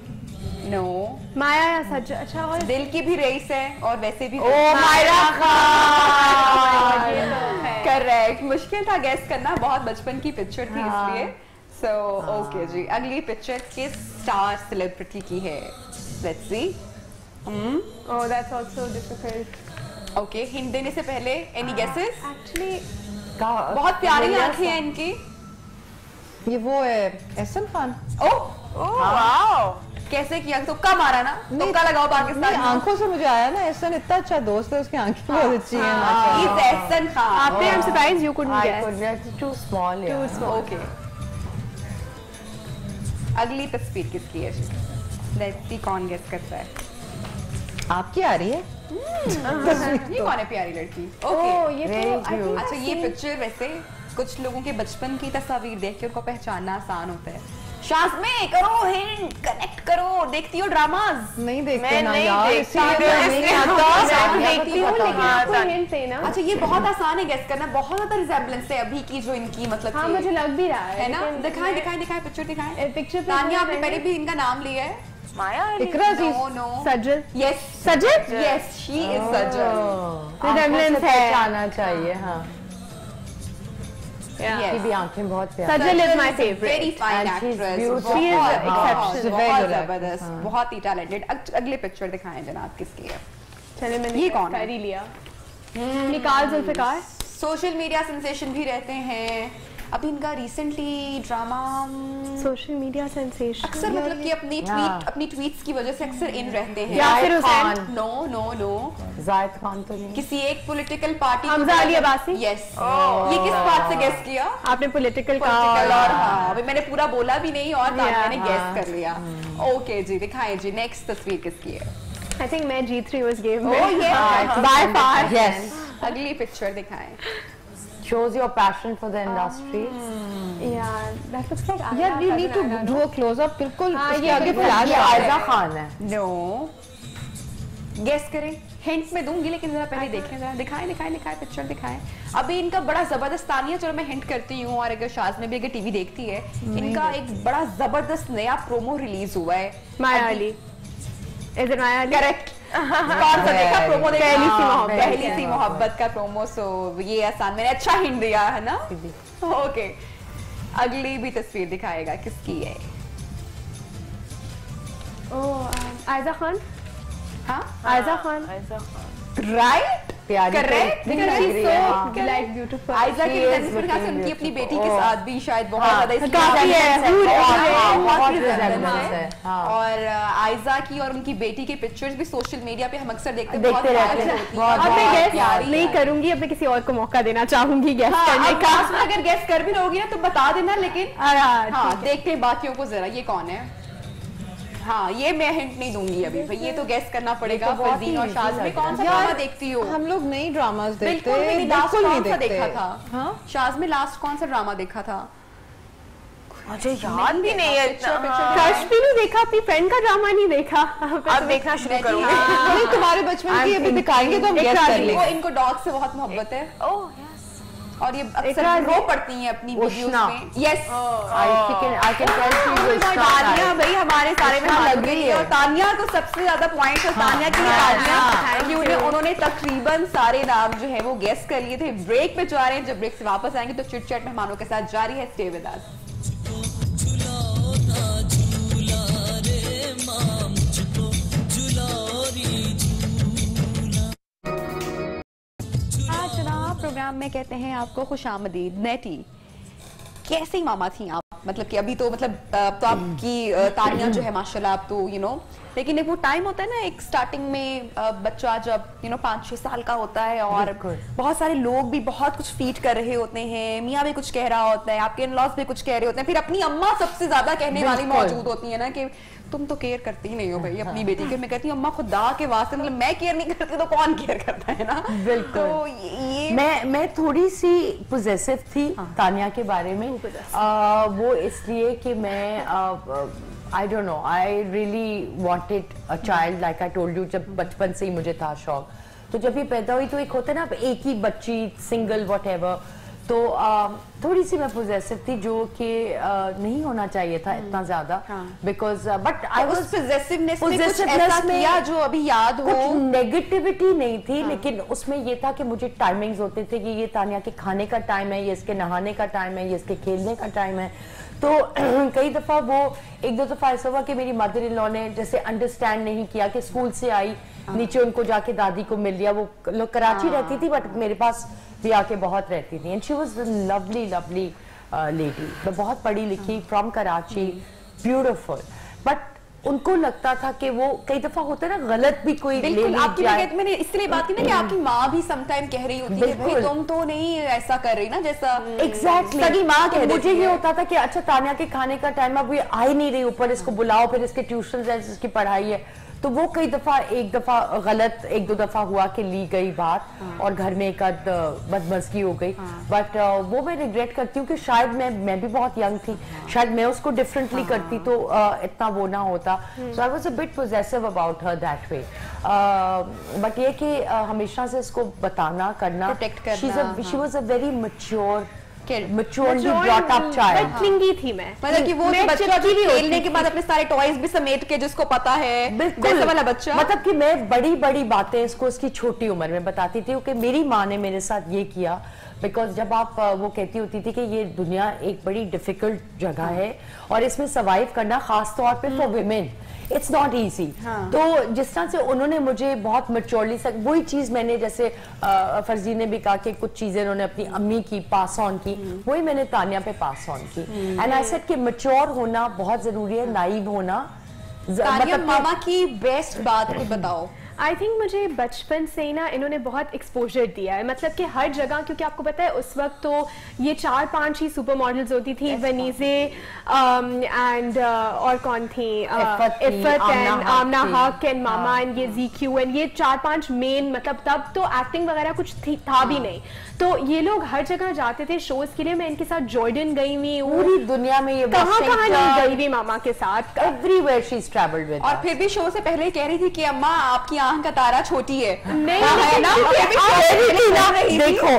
[SPEAKER 1] नो,
[SPEAKER 3] माया या सज्जन? अच्छा, और
[SPEAKER 1] दिल की भी रईस है और वैसे भी
[SPEAKER 5] मायरा खान।
[SPEAKER 1] करेक्ट। मुश्किल था गैस करना, बहुत बचपन की पिक्चर थी इसलिए। सो ओके जी, अगली पिक्चर किस स्टार सेलिब्रिटी की है? Let's see.
[SPEAKER 3] Oh, that's also difficult.
[SPEAKER 1] Okay, hint देने से पहले एनी गेसेस?
[SPEAKER 3] एक्चुअली
[SPEAKER 1] बहुत प्यारी आंखें हैं इनकी।
[SPEAKER 5] ये वो है एहसन खान।
[SPEAKER 1] ओह वाओ, कैसे किया? तुक्का मारा ना? तुक्का लगाओ पाकिस्तान।
[SPEAKER 5] आंखों से मुझे आया ना, एहसन इतना अच्छा दोस्त है, उसकी आंखें बहुत अच्छी हैं माशाल्लाह।
[SPEAKER 1] He's एहसन खान।
[SPEAKER 3] आपने, I am surprised you couldn't
[SPEAKER 5] I
[SPEAKER 3] guess.
[SPEAKER 5] could get too small, yeah.
[SPEAKER 1] Okay, अगली तस्वीर किसकी है? लेट्स सी कौन गेस करता है।
[SPEAKER 5] आपकी आ रही है?
[SPEAKER 1] ये कौन है प्यारी लड़की? ओके,
[SPEAKER 3] ये
[SPEAKER 5] Very
[SPEAKER 3] तो
[SPEAKER 5] cute.
[SPEAKER 1] अच्छा, ये पिक्चर वैसे कुछ लोगों के बचपन की तस्वीर देख के उनको पहचानना आसान होता है। शाज़मे करो, हिंट कनेक्ट करो। देखती हो ड्रामाज?
[SPEAKER 5] नहीं देखते
[SPEAKER 6] मैं
[SPEAKER 5] ना
[SPEAKER 6] नहीं
[SPEAKER 5] यार,
[SPEAKER 6] देखती,
[SPEAKER 5] इसलिए तो नहीं आता।
[SPEAKER 3] मैं देखती हूँ, लेकिन आपको
[SPEAKER 6] हाँ,
[SPEAKER 3] हिंट देना।
[SPEAKER 1] अच्छा, ये बहुत आसान है गेस करना, बहुत ज्यादा रिजेम्बलेंस है अभी की जो इनकी मतलब
[SPEAKER 3] हाँ,
[SPEAKER 1] कि-
[SPEAKER 3] मुझे लग भी रहा
[SPEAKER 1] है ना?
[SPEAKER 3] लेकिन
[SPEAKER 1] दिखाएं
[SPEAKER 3] मैं-
[SPEAKER 1] दिखाएं दिखाएं, पिक्चर दिखाएं।
[SPEAKER 3] पिक्चर पे
[SPEAKER 1] तानिया, आपने
[SPEAKER 3] मैंने-
[SPEAKER 1] पहले भी इनका नाम लिया है।
[SPEAKER 6] माया अली।
[SPEAKER 5] इकरा अजीज।
[SPEAKER 1] No no,
[SPEAKER 3] Sajjan,
[SPEAKER 1] yes
[SPEAKER 3] Sajjan?
[SPEAKER 1] Yes, she is Sajjan.
[SPEAKER 5] Resemblance है, पहचाना चाहिए। हाँ,
[SPEAKER 3] Yeah.
[SPEAKER 5] की भी आंखें बहुत प्यारी।
[SPEAKER 3] सज्जन is my favorite.
[SPEAKER 1] Very fine
[SPEAKER 5] And she's
[SPEAKER 1] actress,
[SPEAKER 5] beautiful.
[SPEAKER 3] She is
[SPEAKER 1] बहुत
[SPEAKER 3] exceptional.
[SPEAKER 5] Very
[SPEAKER 1] बहुत
[SPEAKER 5] good
[SPEAKER 1] जबरदस्त,
[SPEAKER 5] actress,
[SPEAKER 1] बहुत ही टैलेंटेड। अगले पिक्चर दिखाएं जनाब, किसकी है?
[SPEAKER 3] चले, मैंने
[SPEAKER 1] ये
[SPEAKER 3] guess
[SPEAKER 1] कौन है?
[SPEAKER 3] कर ही लिया। निकाल जुल्फिकार।
[SPEAKER 1] सोशल मीडिया सेंसेशन भी रहते हैं। अभी इनका recently drama
[SPEAKER 3] social media sensation.
[SPEAKER 1] अक्सर मतलब कि अपनी ट्वीट्स की वजह से अक्सर इन रहते हैं।
[SPEAKER 3] Yasir Hussain.
[SPEAKER 1] No no no,
[SPEAKER 5] Zaid Khan तो नहीं।
[SPEAKER 1] किसी एक political party.
[SPEAKER 3] Hamza Ali Abbasi.
[SPEAKER 1] Yes. ये किस बात से गेस किया?
[SPEAKER 3] आपने पॉलिटिकल का
[SPEAKER 1] पॉलिटिकल, और हाँ, अभी मैंने पूरा बोला भी नहीं और तानिया ने
[SPEAKER 3] Yeah.
[SPEAKER 1] गेस कर लिया। ओके जी, दिखाएं जी, नेक्स्ट तस्वीर किसकी है?
[SPEAKER 3] आई थिंक मैं जीत रही हूँ इस गेम में।
[SPEAKER 1] Oh, yeah.
[SPEAKER 3] By far.
[SPEAKER 5] Yes.
[SPEAKER 1] अगली पिक्चर दिखाएं।
[SPEAKER 5] Shows your passion for the industry.
[SPEAKER 3] यार, that looks like
[SPEAKER 5] यार, you need to do a close up. बिल्कुल
[SPEAKER 3] हाँ,
[SPEAKER 5] उसके
[SPEAKER 3] ये
[SPEAKER 5] आगे
[SPEAKER 3] बिल्कुल
[SPEAKER 5] फ्लैश
[SPEAKER 3] ये
[SPEAKER 5] आयजा खान है।
[SPEAKER 1] नो, गेस करें। हिंट में दूंगी लेकिन जरा पहले देखें, जरा दिखाएं दिखाएं दिखाएं, पिक्चर दिखाएं। अभी इनका बड़ा जबरदस्त तानिया, चलो मैं हिंट करती हूँ, और अगर शाज़मे भी अगर टीवी देखती है, इनका एक बड़ा जबरदस्त नया प्रोमो रिलीज हुआ है।
[SPEAKER 3] Maya Ali. Is it Maya Ali?
[SPEAKER 1] Correct. कौन सा देखा प्रोमो? देखा?
[SPEAKER 3] पहली सी मोहब्बत।
[SPEAKER 1] पहली सी मोहब्बत का प्रोमो। सो ये आसान, मैंने अच्छा हिंट दिया है ना? ओके, अगली भी तस्वीर दिखाएगा, किसकी है?
[SPEAKER 3] ओह, आयजा खान।
[SPEAKER 1] हाँ,
[SPEAKER 3] आयजा खान।
[SPEAKER 1] राइट,
[SPEAKER 5] प्यारी तो
[SPEAKER 1] करेक्ट।
[SPEAKER 5] इतनी लग रही है, हाँ।
[SPEAKER 3] Like beautiful.
[SPEAKER 1] आयजा
[SPEAKER 5] She
[SPEAKER 1] की
[SPEAKER 5] is
[SPEAKER 1] तस्वीर का
[SPEAKER 5] looking
[SPEAKER 1] उनकी अपनी
[SPEAKER 5] beautiful.
[SPEAKER 1] बेटी के साथ भी शायद बहुत
[SPEAKER 5] हाँ,
[SPEAKER 1] ज्यादा इसकी
[SPEAKER 3] काफी है,
[SPEAKER 1] resemblance
[SPEAKER 5] बहुत
[SPEAKER 1] बहुत
[SPEAKER 5] resemblance
[SPEAKER 1] resemblance
[SPEAKER 5] है,
[SPEAKER 1] है।
[SPEAKER 5] हाँ।
[SPEAKER 1] और आयजा की और उनकी बेटी के पिक्चर्स भी सोशल मीडिया पे हम अक्सर देखते हैं,
[SPEAKER 5] देखते
[SPEAKER 1] बहुत
[SPEAKER 5] रहते
[SPEAKER 1] viral
[SPEAKER 5] हैं,
[SPEAKER 1] होती
[SPEAKER 5] बहुत-
[SPEAKER 1] हैं,
[SPEAKER 3] अब मैं
[SPEAKER 1] बहुत
[SPEAKER 3] गेस
[SPEAKER 1] प्यारी
[SPEAKER 3] नहीं
[SPEAKER 1] है।
[SPEAKER 3] करूंगी, अब मैं किसी और को मौका देना चाहूंगी गेस
[SPEAKER 1] हाँ,
[SPEAKER 3] करने
[SPEAKER 1] अब
[SPEAKER 3] का।
[SPEAKER 1] लास्ट में अगर गेस कर भी लोगी ना तो बता देना, लेकिन
[SPEAKER 3] हाँ,
[SPEAKER 1] हाँ, देखते हैं बाकियों को जरा, ये कौन है? हाँ, ये मैं हिंट नहीं दूंगी अभी भाई, ये तो गेस करना पड़ेगा।
[SPEAKER 5] तो बहुत
[SPEAKER 1] फरदीन और
[SPEAKER 5] ही
[SPEAKER 1] शाज़ में
[SPEAKER 5] easy
[SPEAKER 1] कौन सा
[SPEAKER 5] लग रहा है।
[SPEAKER 1] ड्रामा देखती हो?
[SPEAKER 5] हम लोग नई ड्रामास देखते
[SPEAKER 1] बिल्कुल भी नहीं। लास्ट
[SPEAKER 5] बिल्कुल
[SPEAKER 1] कौन
[SPEAKER 5] नहीं
[SPEAKER 1] सा
[SPEAKER 5] देखते।
[SPEAKER 1] देखा था?
[SPEAKER 5] हाँ?
[SPEAKER 1] शाज़ में लास्ट कौन सा ड्रामा देखा था?
[SPEAKER 6] मुझे याद भी नहीं है इतना।
[SPEAKER 3] क्रश भी नहीं देखा, अपनी फ्रेंड का ड्रामा नहीं देखा।
[SPEAKER 6] अब देखना शुरू करूंगी।
[SPEAKER 5] नहीं, तुम्हारे बचपन की अभी दिखाएंगे तो हम गेस कर
[SPEAKER 1] इनको
[SPEAKER 5] लेंगे।
[SPEAKER 1] इनको डॉग से बहुत मोहब्बत है
[SPEAKER 6] ओह
[SPEAKER 1] और ये अक्सर रो पड़ती हैं अपनी वीडियोस
[SPEAKER 5] उष्णा।
[SPEAKER 1] में। Yes,
[SPEAKER 5] I can tell she will start
[SPEAKER 1] Tania
[SPEAKER 5] that.
[SPEAKER 1] भाई हमारे सारे में
[SPEAKER 5] उष्णा
[SPEAKER 1] हाथ
[SPEAKER 5] लग
[SPEAKER 1] गई
[SPEAKER 5] गई
[SPEAKER 1] है,
[SPEAKER 5] है।
[SPEAKER 1] और तानिया को सबसे ज्यादा पॉइंट्स और तानिया की तानिया उन्होंने तकरीबन सारे नाम जो है वो गेस कर लिए थे। ब्रेक पे जा रहे हैं, जब ब्रेक से वापस आएंगे तो चिट चैट मेहमानों के साथ जारी है। स्टे विद अस। आज जनाब प्रोग्राम में कहते हैं आपको खुशामदीद। नेटी, कैसी मामा थी आप? मतलब कि अभी तो मतलब तो आपकी तानिया जो है माशाल्लाह, आप तो लेकिन एक वो टाइम होता है ना, एक स्टार्टिंग में बच्चा जब 5-6 साल का होता है और बहुत सारे लोग भी बहुत कुछ फीड कर रहे होते हैं, मियाँ भी कुछ कह रहा होता है, आपके इन-लॉज भी कुछ कह रहे होते हैं, फिर अपनी अम्मा सबसे ज्यादा कहने वाली मौजूद होती है ना कि तुम तो केयर करती ही नहीं हो भाई अपनी बेटी की। मैं कहती हूँ अम्मा खुदा के वास्ते, मतलब मैं केयर नहीं करती तो कौन केयर करता है ना।
[SPEAKER 4] बिल्कुल।
[SPEAKER 1] तो ये
[SPEAKER 4] मैं थोड़ी सी पोजेसिव थी तानिया के बारे में, वो इसलिए कि मैं I don't know, I really wanted a child, like I told you, जब बचपन से ही मुझे था शौक। तो जब ये पैदा हुई तो एक होता है ना एक ही बच्ची, सिंगल whatever, तो थोड़ी सी मैं पोजेसिव थी, जो कि नहीं होना चाहिए था इतना ज्यादा, because but I was
[SPEAKER 1] possessiveness में कुछ ऐसा किया जो अभी याद हो?
[SPEAKER 4] कुछ नेगेटिविटी नहीं थी, लेकिन उसमें ये था कि मुझे टाइमिंग्स होते थे कि ये तानिया के खाने का टाइम है, ये इसके नहाने का टाइम है, ये इसके खेलने का टाइम है। तो कई दफा वो एक दो दफा ऐसा हुआ कि मेरी मदर इन लॉ ने जैसे अंडरस्टैंड नहीं किया कि स्कूल से आई, नीचे उनको जाके दादी को मिल लिया। वो लोग कराची रहती थी बट मेरे पास भी आके बहुत रहती थी, and she was lovely lovely lady, बहुत पढ़ी लिखी, फ्रॉम कराची, ब्यूटीफुल। बट उनको लगता था कि वो कई दफा होता है ना गलत भी कोई ले ली
[SPEAKER 1] आपकी
[SPEAKER 4] जाए।
[SPEAKER 1] मैंने इसलिए बात की ना कि आपकी माँ भी समटाइम कह रही होती है भाई तुम तो नहीं ऐसा कर रही ना, जैसा
[SPEAKER 4] एग्जैक्टली
[SPEAKER 1] सगी माँ कह देती
[SPEAKER 4] मुझे ये होता था कि अच्छा तानिया के खाने का टाइम, अब ये आ ही नहीं रही ऊपर, इसको बुलाओ, फिर इसके ट्यूशन है, इसकी पढ़ाई है। तो वो कई दफा एक दफा गलत एक दो दफा हुआ कि ली गई बात और घर में एक आध बदमज़गी हो गई। बट वो मैं रिग्रेट करती हूँ कि शायद मैं भी बहुत यंग थी, शायद मैं उसको डिफरेंटली करती तो इतना वो ना होता। So I was a bit possessive about her that way. But ये कि हमेशा से इसको बताना करना,
[SPEAKER 1] प्रोटेक्ट करना,
[SPEAKER 4] she was a very mature maturely brought up child।
[SPEAKER 3] Clingy थी मैं,
[SPEAKER 1] मतलब कि वो बच्चा भी खेलने के बाद अपने सारे टॉयज भी समेट के जिसको पता है, वैसा वाला बच्चा।
[SPEAKER 4] मतलब कि मैं बड़ी बड़ी बातें इसको इसकी छोटी उम्र में बताती थी कि मेरी माँ ने मेरे साथ ये किया, बिकॉज जब आप वो कहती होती थी कि ये दुनिया एक बड़ी डिफिकल्ट जगह है और इसमें सर्वाइव करना खास तौर पे for women it's not easy. तो जिस तरह से उन्होंने मुझे बहुत मैच्योरली वही चीज मैंने जैसे फर्जी ने भी कहा कि कुछ चीजें उन्होंने अपनी अम्मी की पास ऑन की, वही मैंने तानिया पे पास ऑन की। एंड आई सेड कि मैच्योर होना बहुत जरूरी है, नाइव होना।
[SPEAKER 1] मतलब मामा की बेस्ट बात कुछ बताओ।
[SPEAKER 3] आई थिंक मुझे बचपन से ही ना इन्होंने बहुत एक्सपोजर दिया है, मतलब कि हर जगह, क्योंकि आपको पता है उस वक्त तो ये 4-5 ही सुपर मॉडल्स होती थी, वनीजे एंड और कौन थी, इफ़त एंड आमना हक एंड मामा एंड ये ज़ीक्यू एंड ये 4-5 मेन, मतलब तब तो एक्टिंग वगैरह कुछ था भी नहीं, तो ये लोग हर जगह जाते थे शोज के लिए। मैं इनके साथ जॉर्डन गई हुई,
[SPEAKER 4] पूरी दुनिया में ये
[SPEAKER 3] कहाँ नहीं गई हुई मामा के साथ,
[SPEAKER 4] everywhere she is travelled with.
[SPEAKER 1] और फिर भी शो से पहले कह रही थी कि अम्मा आपकी आंख का तारा छोटी है।
[SPEAKER 3] नहीं
[SPEAKER 1] है ना,
[SPEAKER 4] देखो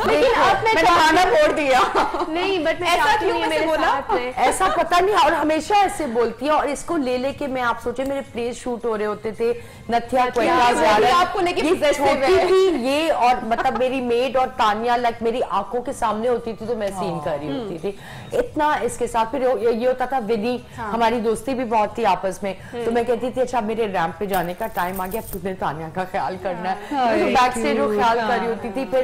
[SPEAKER 1] लेकिन अब मैंने खाना फोड़ दिया।
[SPEAKER 3] नहीं बट मैं
[SPEAKER 1] ऐसा क्यों
[SPEAKER 3] मेरे
[SPEAKER 1] बोला?
[SPEAKER 4] ऐसा पता नहीं, और हमेशा ऐसे बोलती है। और इसको ले लेके मैं, आप सोचे मेरे प्ले शूट हो रहे होते थे नथिया
[SPEAKER 1] आपको लेके
[SPEAKER 4] छोटी थी ये, और मतलब मेरी मेड और तानिया लाइक मेरी आंखों के सामने होती थी तो मैं सीन कर रही होती थी इतना इसके साथ। फिर ये होता था विनी, हमारी दोस्ती भी बहुत थी आपस में, तो मैं कहती थी अच्छा मेरे रैंप पे जाने का टाइम आ गया, तुमने तानिया का ख्याल करना है, तो बैक से जो ख्याल कर रही होती थी। फिर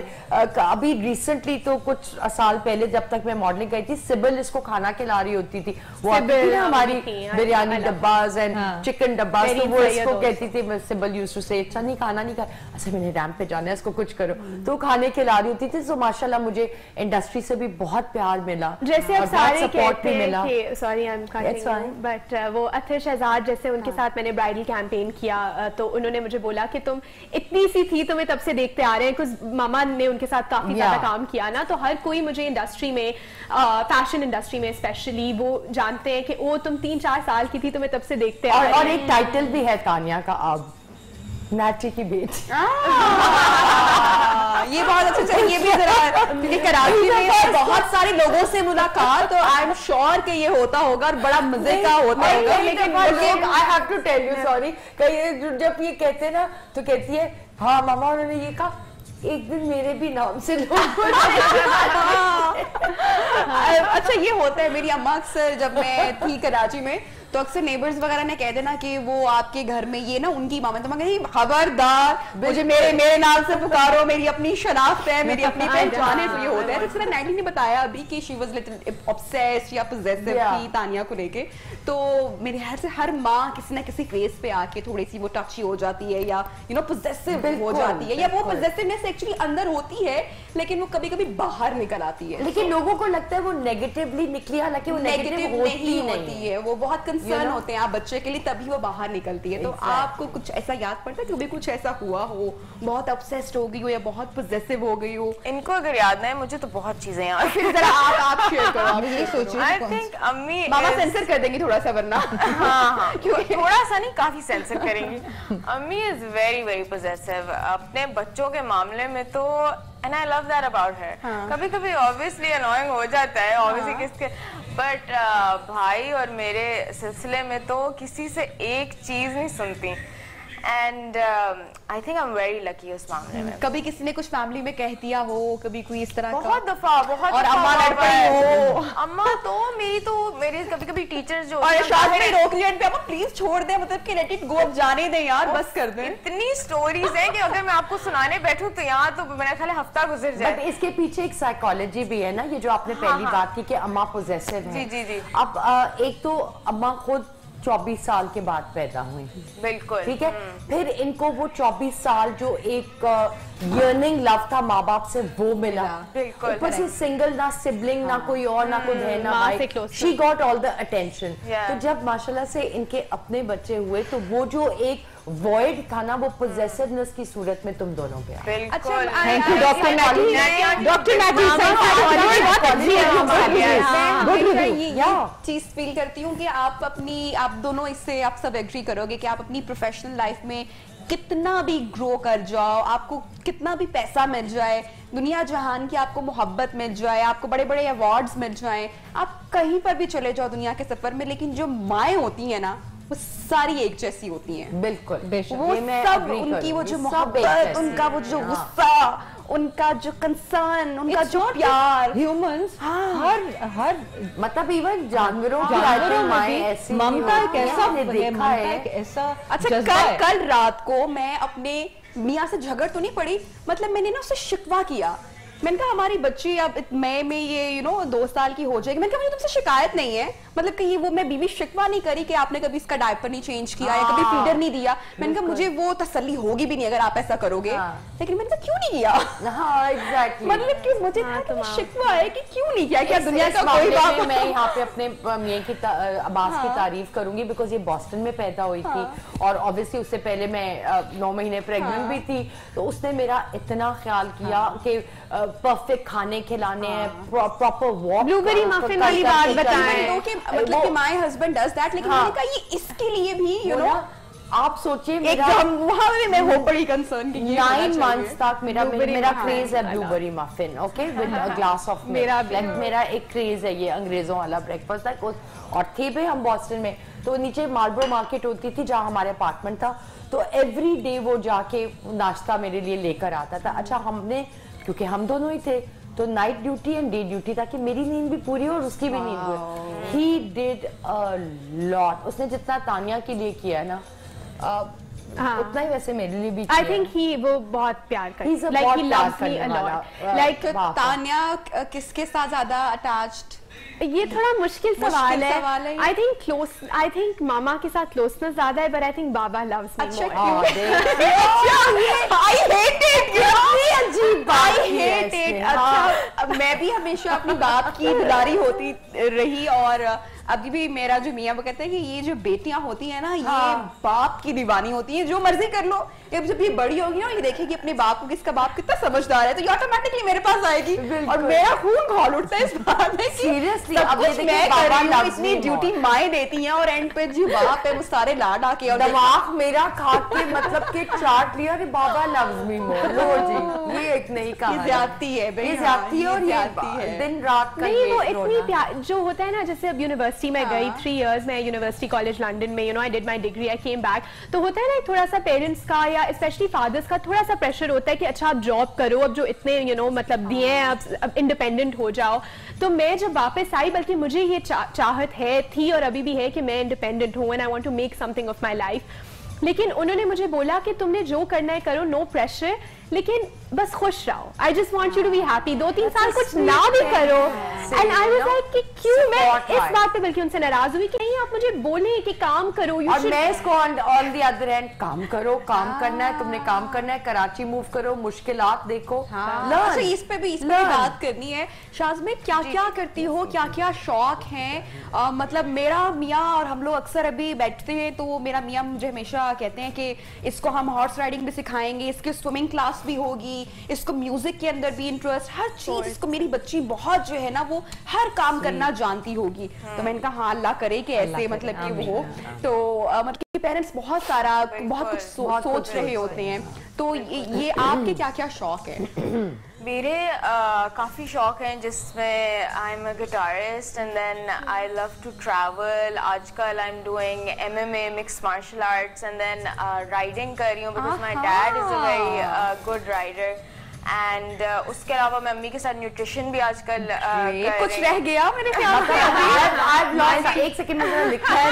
[SPEAKER 4] अभी रिसेंटली तो कुछ साल पहले जब तक मैं मॉडलिंग गई थी, सिबिल इसको खाना खिला रही होती थी, वो आती थी ना हमारी बिरयानी डब्बाज एंड चिकन डब्बाज, तो वो इसको कहती थी, सिबिल यूज्ड टू से अच्छा नहीं खाना नहीं खा, अच्छा मैंने रैंप पे जाना है, इसको कुछ करो, तो खाने खिला रही होती थी। तो माशाल्लाह मुझे इंडस्ट्री से भी बहुत प्यार मिला,
[SPEAKER 3] जैसे अब सारे
[SPEAKER 4] सपोर्ट भी मिला।
[SPEAKER 3] Sorry I am cutting, but वो अतर शहजाद जैसे उनके साथ मैंने ब्राइडल कैंपेन किया, तो उन्होंने मुझे बोला कि तुम इतनी सी थी, तुम्हें तब से देखते आ रहे हैं, कुछ मामा ने उनके साथ काफी ज्यादा काम किया ना, तो हर कोई मुझे इंडस्ट्री में, फैशन इंडस्ट्री में स्पेशली, वो जानते हैं कि ओ तुम 3-4 साल की थी, तुम्हें तब से देखते आ रहे हैं।
[SPEAKER 4] और एक टाइटल भी है तानिया का अब, नाची की बेटी।
[SPEAKER 1] ये बहुत अच्छा चलिए, ये भी जरा, क्योंकि कराची में बहुत सारे लोगों से मुलाकात, तो आई एम श्योर कि ये होता होगा और बड़ा मजे का होता होगा।
[SPEAKER 4] लेकिन I have to tell you, sorry, जब ये कहते ना तो कहती है हाँ मामा उन्होंने ये कहा, एक दिन मेरे भी नाम से लोग
[SPEAKER 1] अच्छा ये होता है, मेरी अम्मा अक्सर जब मैं थी कराची में तो अक्सर नेबर्स वगैरह ने कह देना कि वो आपके घर में ये ना उनकी मामा, तो मैं कहती खबरदार मुझे मेरे नाम से पुकारो, मेरी अपनी शनाख्त है, मेरी अपनी पहचान है। तो ये होता है। तो नाइटली ने बताया अभी कि शी वाज लिटिल ऑब्सेस्ड या पोजेसिव थी तानिया को लेके, तो मेरे ख्याल से हर माँ किसी ना किसी फेस पे आके थोड़ी सी वो टची हो जाती है या यू नो पोजेसिव हो जाती है, या वो पोजेसिवनेस एक्चुअली अंदर होती है लेकिन वो कभी कभी बाहर निकल आती है।
[SPEAKER 4] लेकिन लोगों को लगता है वो नेगेटिवली निकली, हालांकि वो नेगेटिव नहीं होती है,
[SPEAKER 1] वो बहुत कंसर्न होते हैं आप बच्चे के लिए, तभी वो बाहर निकलती है। तो आपको कुछ ऐसा याद पड़ता है कभी कुछ ऐसा हुआ हो, बहुत ऑब्सेस्ड हो गई हो या बहुत पोजेसिव हो गई हो?
[SPEAKER 6] इनको अगर याद नहीं, मुझे तो बहुत चीजें याद।
[SPEAKER 1] फिर जरा आप शेयर करो। आप
[SPEAKER 5] ये सोचिए
[SPEAKER 6] आई थिंक अम्मी
[SPEAKER 1] मामा सेंसर कर देंगी थोड़ा सा वरना।
[SPEAKER 6] हाँ थोड़ा सा नहीं, काफी सेंसर करेंगी। अम्मी इज वेरी वेरी पोजेसिव अपने बच्चों के मामले में तो, and I love that about her. कभी कभी ऑब्वियसली अनोइंग हो जाता है, ऑब्वियसली किसके, बट भाई और मेरे सिलसिले में तो किसी से एक चीज नहीं सुनती, and I think I am very lucky उस मामले में।
[SPEAKER 1] कभी किसी ने कुछ फैमिली में कह दिया हो, कभी कोई इस तरह का?
[SPEAKER 6] बहुत दफा
[SPEAKER 1] और अम्मा लड़ पड़ी हो?
[SPEAKER 6] अम्मा तो मेरी कभी कभी टीचर्स जो
[SPEAKER 1] और शायद में रोक लिया पे, अम्मा प्लीज छोड़ दे, मतलब कि लेट इट गो, अब जाने दे यार, बस कर दे।
[SPEAKER 6] इतनी स्टोरीज हैं कि अगर मैं आपको सुनाने बैठूं तो यहाँ तो मेरा ख्याल है हफ्ता गुजर जाए।
[SPEAKER 4] बट इसके पीछे एक साइकोलॉजी भी है ना, ये जो आपने पहली बात की कि अम्मा पोजेसिव है।
[SPEAKER 6] जी जी।
[SPEAKER 4] अब एक तो अम्मा खुद 24 साल के बाद पैदा हुई,
[SPEAKER 6] बिल्कुल
[SPEAKER 4] ठीक है, फिर इनको वो 24 साल जो एक यर्निंग लव था माँ बाप से वो मिला,
[SPEAKER 6] बिल्कुल
[SPEAKER 4] ऊपर से सिंगल, ना सिबलिंग, ना कोई और, ना कोई बहन, ना भाई, she got all the attention. तो जब माशाल्लाह से इनके अपने बच्चे हुए तो वो जो एक वॉइड था ना, वो पोजेसिवनेस की सूरत में तुम दोनों पे आया।
[SPEAKER 6] अच्छा,
[SPEAKER 5] थैंक यू डॉक्टर मैटी। डॉक्टर मैटी
[SPEAKER 1] ये चीज फील करती हूँ कि आप दोनों इससे आप सब एग्री करोगे कि आप अपनी प्रोफेशनल लाइफ में कितना भी ग्रो कर जाओ, आपको कितना भी पैसा मिल जाए, दुनिया जहान की आपको मोहब्बत मिल जाए, आपको बड़े बड़े अवार्ड्स मिल जाएं, आप कहीं पर भी चले जाओ दुनिया के सफर में, लेकिन जो माएँ होती है ना वो सारी एक जैसी होती हैं।
[SPEAKER 4] बिल्कुल,
[SPEAKER 1] वो सब उनकी वो जो मोहब्बत, उनका वो जो गुस्सा, उनका जो कंसर्न, उनका जो प्यार,
[SPEAKER 5] ह्यूमंस हर
[SPEAKER 4] मतलब इवन जानवरों की माएँ ऐसी,
[SPEAKER 5] ममता एक ऐसा
[SPEAKER 4] देखा है,
[SPEAKER 5] ऐसा।
[SPEAKER 1] अच्छा, कल रात को मैं अपने मियाँ से झगड़ तो नहीं पड़ी, मतलब मैंने ना उससे शिकवा किया। मैंने कहा हमारी बच्ची अब मई में ये 2 साल की हो जाएगी। मैंने कहा मुझे तुमसे शिकायत नहीं है, मतलब कि ये वो मैं बीवी शिकवा नहीं करी कि आपने कभी इसका डायपर नहीं चेंज किया या कभी फीडर नहीं दिया। मैंने कहा मुझे वो तसल्ली होगी भी नहीं अगर आप ऐसा करोगे, लेकिन मैंने कहा क्यों नहीं किया?
[SPEAKER 4] हाँ एग्जैक्टली,
[SPEAKER 1] मतलब कि मुझे शिकवा है कि क्यों नहीं किया, क्या दुनिया का कोई बात।
[SPEAKER 4] मैं यहाँ पे अपने मियाँ की अब्बास की तारीफ करूंगी, बिकॉज ये बॉस्टन में पैदा हुई थी और ऑब्वियसली उससे पहले मैं 9 महीने प्रेग्नेंट भी थी, तो उसने मेरा इतना ख्याल किया कि परफेक्ट खाने खिलाने हैं, प्रॉपर वॉक,
[SPEAKER 1] ब्लूबेरी मफिन वाली बात बताएं, मतलब कि माय हस्बैंड डज दैट, लेकिन मैंने कहा ये इसके लिए भी
[SPEAKER 4] आप सोचिए
[SPEAKER 1] वहां में मैं हो बड़ी कंसर्न की
[SPEAKER 4] 9 months तक मेरा क्रेज है blueberry muffin, okay, with a glass of milk. मेरा एक क्रेज है ये अंग्रेजों वाला ब्रेकफास्ट तक। और थे भी हम बॉस्टन में, तो नीचे मार्लबरो मार्केट होती थी जहाँ हमारे अपार्टमेंट था, तो एवरी डे वो जाके नाश्ता मेरे लिए लेकर आता था। अच्छा, हमने क्योंकि हम दोनों ही थे तो night duty and day duty, ताकि मेरी नींद भी पूरी हो और उसकी भी नींद हो। ही डिड अ लॉट, उसने जितना तानिया के लिए किया ना उतना ही वैसे मेरे लिए भी किया।
[SPEAKER 3] आई थिंक वो बहुत प्यार करती है, like he loves me a lot. Like
[SPEAKER 1] Tania किसके साथ ज्यादा अटैच्ड?
[SPEAKER 3] ये थोड़ा मुश्किल सवाल है। आई थिंक मामा के साथ क्लोजनेस ज्यादा है, but I think Baba loves me more.
[SPEAKER 1] I hate it. अच्छा, मैं भी हमेशा अपनी बाप की दुलारी होती रही, और अभी भी मेरा जो मियाँ वो कहते हैं कि ये जो बेटियां होती है ना, ये बाप की दीवानी होती है, जो मर्जी कर लो, जब ये बड़ी होगी ना, ये देखेगी अपने बाप को, किसका बाप कितना समझदार है, तो ये ऑटोमेटिकली मेरे पास आएगी और मेरा खून खौल उठता है इस बात में कि
[SPEAKER 4] सीरियसली
[SPEAKER 1] सब कुछ मैं कर रही हूँ, इतनी ड्यूटी माएँ देती हैं और एंड पे जो बाप है वो सारे लाड आके और
[SPEAKER 4] दिमाग मेरा खा के मतलब के चाट लिया, अरे बाबा लव्स मी मोर। लो जी, ये एक नहीं कहा,
[SPEAKER 1] ज्यादती है,
[SPEAKER 4] ये ज्यादती है, और ये दिन रात का
[SPEAKER 3] नहीं, वो इतनी प्यार जो होता है ना, जैसे अब यूनिवर्सिटी में गई 3 years मैं यूनिवर्सिटी कॉलेज लंदन में, I did my degree, I came back, तो होता है ना थोड़ा सा पेरेंट्स का या स्पेशली फादर्स का थोड़ा सा प्रेशर होता है कि अच्छा आप जॉब करो, अब जो इतने मतलब दिए हैं अब इंडिपेंडेंट हो जाओ। तो मैं जब वापस आई, बल्कि मुझे ये चाहत थी और अभी भी है कि मैं इंडिपेंडेंट हूँ and I want to make something of my life, लेकिन उन्होंने मुझे बोला कि तुमने जो करना है करो, नो प्रेशर, लेकिन बस खुश रहो, I just want you to be happy. 2-3 साल कुछ ना भी करो, एंड आई वाज लाइक कि क्यों मैं इस बात पे बल्कि उनसे नाराज हुई कि नहीं आप मुझे बोले कि काम करो,
[SPEAKER 4] और मैं इसको ऑन द अदर एंड काम करो, काम करना है, तुमने काम करना है, कराची मूव करो, मुश्किलात देखो।
[SPEAKER 1] अच्छा, इस पे भी बात करनी है। शाज़ में क्या क्या करती हो, क्या क्या शौक हैं? मतलब मेरा मियाँ और हम लोग अक्सर अभी बैठते हैं तो मेरा मियाँ मुझे हमेशा कहते हैं कि इसको हम हॉर्स राइडिंग भी सिखाएंगे, इसकी स्विमिंग क्लास भी होगी, इसको म्यूजिक के अंदर भी इंटरेस्ट, हर चीज इसको, मेरी बच्ची बहुत जो है ना वो हर काम करना जानती होगी। तो मैंने कहा हाँ अल्लाह करे कि ऐसे मतलब कि वो हो। तो मतलब कि पेरेंट्स बहुत कुछ सोच रहे होते हैं। तो ये आपके क्या क्या शौक है?
[SPEAKER 6] मेरे काफ़ी शौक हैं जिसमें I am a guitarist and then I love to travel. आजकल I am doing MMA mixed martial arts and then riding कर रही हूँ because my dad is a very good rider. And उसके अलावा मैं अम्मी के साथ न्यूट्रिशन भी आजकल
[SPEAKER 1] कुछ रह गया मेरे ख्याल से।
[SPEAKER 4] एक सेकंड में लिखा है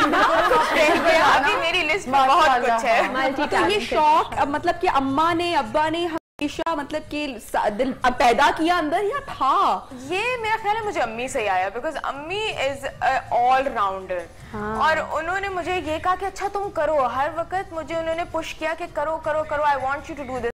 [SPEAKER 6] अभी मेरी लिस्ट में बहुत कुछ है।
[SPEAKER 1] तो ये शौक मतलब कि अम्मा ने अब्बा ने हमेशा मतलब कि दिल पैदा किया अंदर या था?
[SPEAKER 6] ये मेरा ख्याल है मुझे अम्मी से ही आया बिकॉज अम्मी इज ऑल राउंडर। और उन्होंने मुझे ये कहा कि अच्छा तुम करो, हर वक्त मुझे उन्होंने पुश किया कि करो करो करो, I want you to do this.